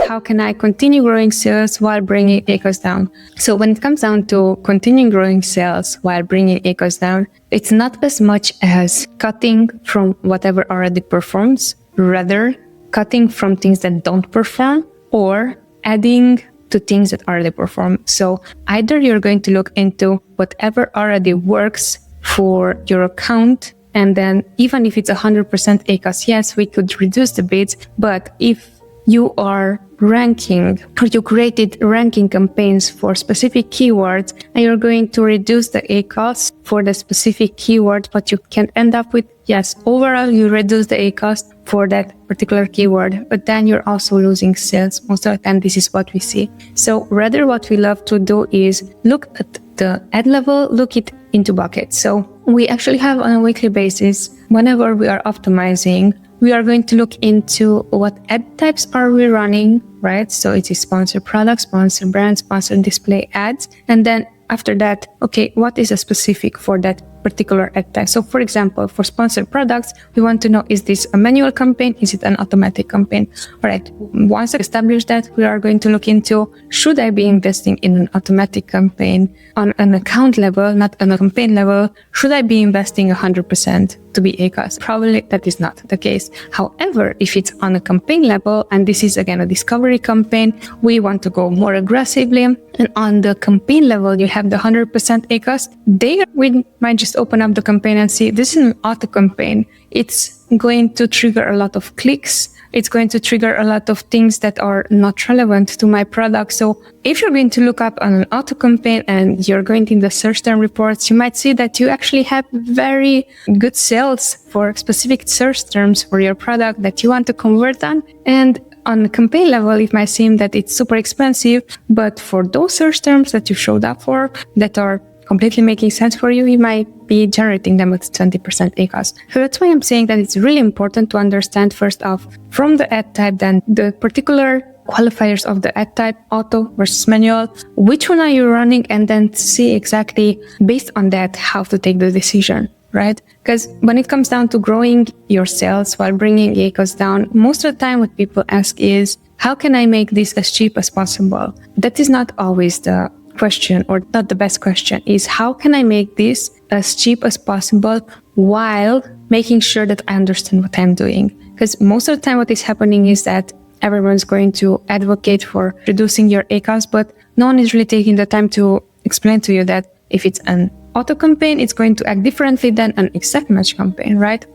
How can I continue growing sales while bringing ACOS down? So when it comes down to continuing growing sales while bringing ACOS down, it's not as much as cutting from whatever already performs, rather cutting from things that don't perform or adding to things that already perform. So either you're going to look into whatever already works for your account, and then even if it's 100% ACOS, yes, we could reduce the bids, but if you are ranking or you created ranking campaigns for specific keywords and you're going to reduce the ACOS for the specific keyword, but you can end up with, yes, overall you reduce the ACOS for that particular keyword, but then you're also losing sales most of the time. This is what we see. So rather what we love to do is look at the ad level, look it into buckets. So we actually have on a weekly basis, whenever we are optimizing, we are going to look into what ad types are we running, right? So it is sponsored products, sponsored brands, sponsored display ads. And then after that, okay, what is a specific for that particular ad type? So for example, for sponsored products, we want to know, is this a manual campaign? Is it an automatic campaign? All right. Once established that, we are going to look into, should I be investing in an automatic campaign on an account level, not on a campaign level? Should I be investing 100% to be ACOS? Probably that is not the case. However, if it's on a campaign level, and this is again a discovery campaign, we want to go more aggressively. And on the campaign level, you have the 100% ACOS. There we might just open up the campaign and see, this is an auto campaign. It's going to trigger a lot of clicks. It's going to trigger a lot of things that are not relevant to my product. So if you're going to look up on an auto campaign and you're going in the search term reports, you might see that you actually have very good sales for specific search terms for your product that you want to convert on. And on the campaign level, it might seem that it's super expensive, but for those search terms that you showed up for that are completely making sense for you, you might be generating them with 20% ACOS. So that's why I'm saying that it's really important to understand first off from the ad type, then the particular qualifiers of the ad type, auto versus manual, which one are you running, and then see exactly based on that how to take the decision, right? Because when it comes down to growing your sales while bringing ACOS down, most of the time what people ask is, how can I make this as cheap as possible? That is not always the question, or not the best question, is how can I make this as cheap as possible while making sure that I understand what I'm doing? Because most of the time what is happening is that everyone's going to advocate for reducing your ACOS, but no one is really taking the time to explain to you that if it's an auto campaign, it's going to act differently than an exact match campaign, right?